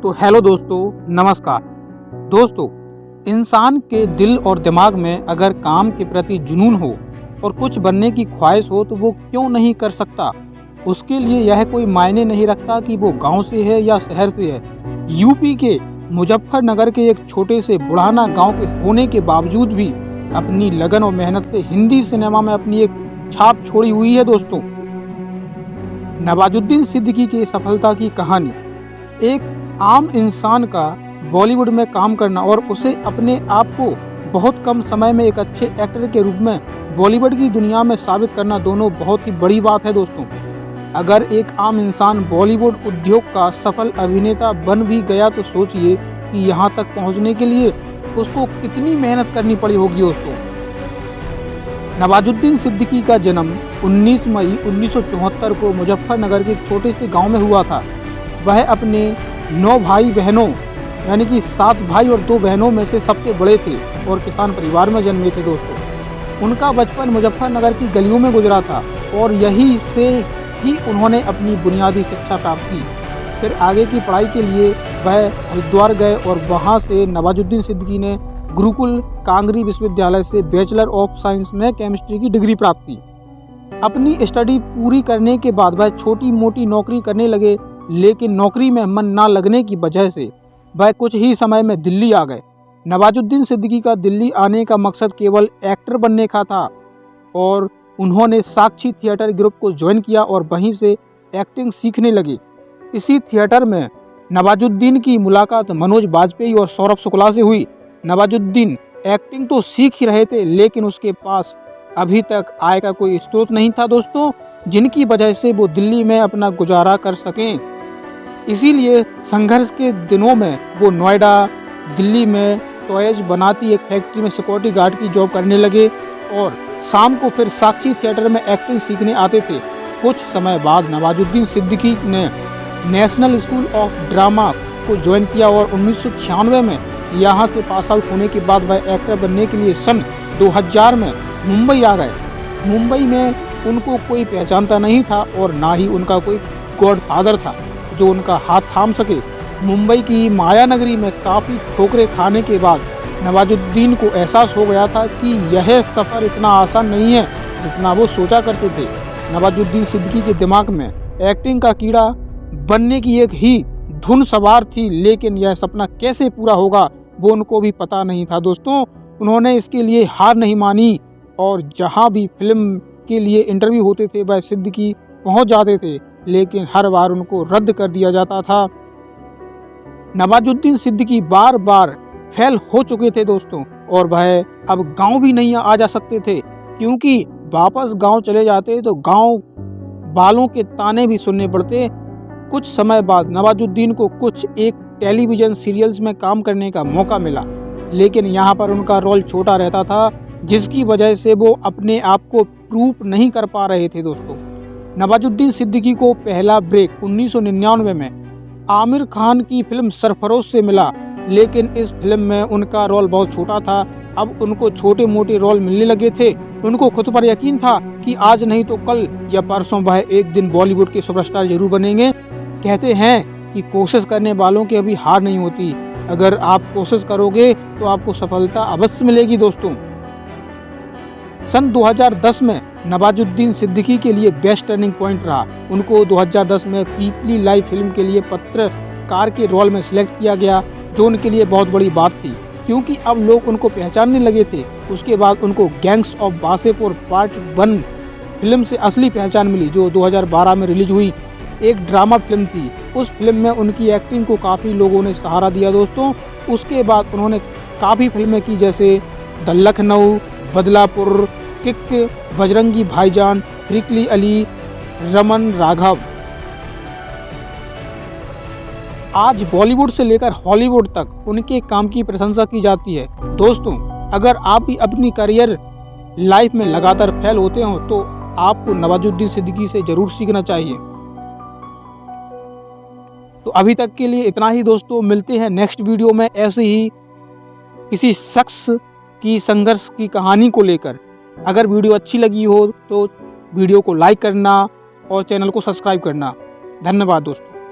तो हेलो दोस्तों, नमस्कार। दोस्तों, इंसान के दिल और दिमाग में अगर काम के प्रति जुनून हो और कुछ बनने की ख्वाहिश हो तो वो क्यों नहीं कर सकता। उसके लिए यह कोई मायने नहीं रखता कि वो गांव से है या शहर से है। यूपी के मुजफ्फरनगर के एक छोटे से बुढ़ाना गांव के होने के बावजूद भी अपनी लगन और मेहनत से हिंदी सिनेमा में अपनी एक छाप छोड़ी हुई है। दोस्तों, नवाजुद्दीन सिद्दीकी की सफलता की कहानी एक आम इंसान का बॉलीवुड में काम करना और उसे अपने आप को बहुत कम समय में एक अच्छे एक्टर के रूप में बॉलीवुड की दुनिया में साबित करना दोनों बहुत ही बड़ी बात है। दोस्तों, अगर एक आम इंसान बॉलीवुड उद्योग का सफल अभिनेता बन भी गया तो सोचिए कि यहाँ तक पहुँचने के लिए उसको कितनी मेहनत करनी पड़ी होगी। दोस्तों, नवाजुद्दीन सिद्दीकी का जन्म 19 मई 1974 को मुजफ्फरनगर के एक छोटे से गांव में हुआ था। वह अपने 9 भाई बहनों यानी कि 7 भाई और 2 बहनों में से सबसे बड़े थे और किसान परिवार में जन्मे थे। दोस्तों, उनका बचपन मुजफ्फरनगर की गलियों में गुजरा था और यही से ही उन्होंने अपनी बुनियादी शिक्षा प्राप्त की। फिर आगे की पढ़ाई के लिए वह हरिद्वार गए और वहां से नवाजुद्दीन सिद्दीकी ने गुरुकुल कांगरी विश्वविद्यालय से बैचलर ऑफ साइंस में केमिस्ट्री की डिग्री प्राप्त की। अपनी स्टडी पूरी करने के बाद वह छोटी मोटी नौकरी करने लगे, लेकिन नौकरी में मन ना लगने की वजह से वह कुछ ही समय में दिल्ली आ गए। नवाजुद्दीन सिद्दीकी का दिल्ली आने का मकसद केवल एक्टर बनने का था और उन्होंने साक्षी थिएटर ग्रुप को ज्वाइन किया और वहीं से एक्टिंग सीखने लगे। इसी थिएटर में नवाजुद्दीन की मुलाकात मनोज बाजपेयी और सौरभ शुक्ला से हुई। नवाजुद्दीन एक्टिंग तो सीख ही रहे थे, लेकिन उसके पास अभी तक आय का कोई स्रोत नहीं था। दोस्तों, जिनकी वजह से वो दिल्ली में अपना गुजारा कर सकें। इसीलिए संघर्ष के दिनों में वो नोएडा, दिल्ली में टॉयज बनाती एक फैक्ट्री में सिक्योरिटी गार्ड की जॉब करने लगे और शाम को फिर साक्षी थिएटर में एक्टिंग सीखने आते थे। कुछ समय बाद नवाजुद्दीन सिद्दीकी ने नेशनल स्कूल ऑफ ड्रामा को ज्वाइन किया और 1996 में यहाँ से पास आउट होने के बाद वह एक्टर बनने के लिए सन 2000 में मुंबई आ गए। मुंबई में उनको कोई पहचानता नहीं था और ना ही उनका कोई गॉडफादर था जो उनका हाथ थाम सके। मुंबई की माया नगरी में काफ़ी ठोकरें खाने के बाद नवाजुद्दीन को एहसास हो गया था कि यह सफ़र इतना आसान नहीं है जितना वो सोचा करते थे। नवाजुद्दीन सिद्दीकी के दिमाग में एक्टिंग का कीड़ा बनने की एक ही धुन सवार थी, लेकिन यह सपना कैसे पूरा होगा वो उनको भी पता नहीं था। दोस्तों, उन्होंने इसके लिए हार नहीं मानी और जहां भी फिल्म के लिए इंटरव्यू होते थे वह सिद्दीकी पहुंच जाते थे, लेकिन हर बार उनको रद्द कर दिया जाता था। नवाजुद्दीन सिद्दीकी बार बार फेल हो चुके थे। दोस्तों, और वह अब गांव भी नहीं आ जा सकते थे, क्योंकि वापस गांव चले जाते तो गांव वालों के ताने भी सुनने पड़ते। कुछ समय बाद नवाजुद्दीन को कुछ एक टेलीविज़न सीरियल्स में काम करने का मौका मिला, लेकिन यहाँ पर उनका रोल छोटा रहता था, जिसकी वजह से वो अपने आप को प्रूव नहीं कर पा रहे थे। दोस्तों, नवाजुद्दीन सिद्दीकी को पहला ब्रेक 1999 में आमिर खान की फिल्म सरफरोश से मिला, लेकिन इस फिल्म में उनका रोल बहुत छोटा था। अब उनको छोटे मोटे रोल मिलने लगे थे। उनको खुद पर यकीन था कि आज नहीं तो कल या परसों वह एक दिन बॉलीवुड के सुपरस्टार जरूर बनेंगे। कहते हैं कि कोशिश करने वालों की अभी हार नहीं होती। अगर आप कोशिश करोगे तो आपको सफलता अवश्य मिलेगी। दोस्तों, सन 2010 में नवाजुद्दीन सिद्दीकी के लिए बेस्ट टर्निंग पॉइंट रहा। उनको 2010 में पीपली लाइव फिल्म के लिए पत्रकार के रोल में सिलेक्ट किया गया, जो उनके लिए बहुत बड़ी बात थी, क्योंकि अब लोग उनको पहचानने लगे थे। उसके बाद उनको gangs of Wasseypur part 1 film से असली पहचान मिली, जो 2012 में रिलीज हुई। एक ड्रामा फिल्म थी। उस फिल्म में उनकी एक्टिंग को काफ़ी लोगों ने सहारा दिया। दोस्तों, उसके बाद उन्होंने काफ़ी फिल्में की, जैसे द लखनऊ, बदलापुर, किक, बजरंगी भाईजान, ट्रिकली अली, रमन राघव। आज बॉलीवुड से लेकर हॉलीवुड तक उनके काम की प्रशंसा की जाती है। दोस्तों, अगर आप भी अपनी करियर लाइफ में लगातार फेल होते हो तो आपको नवाजुद्दीन सिद्दीकी से ज़रूर सीखना चाहिए। तो अभी तक के लिए इतना ही। दोस्तों, मिलते हैं नेक्स्ट वीडियो में ऐसे ही किसी शख्स की संघर्ष की कहानी को लेकर। अगर वीडियो अच्छी लगी हो तो वीडियो को लाइक करना और चैनल को सब्सक्राइब करना। धन्यवाद दोस्तों।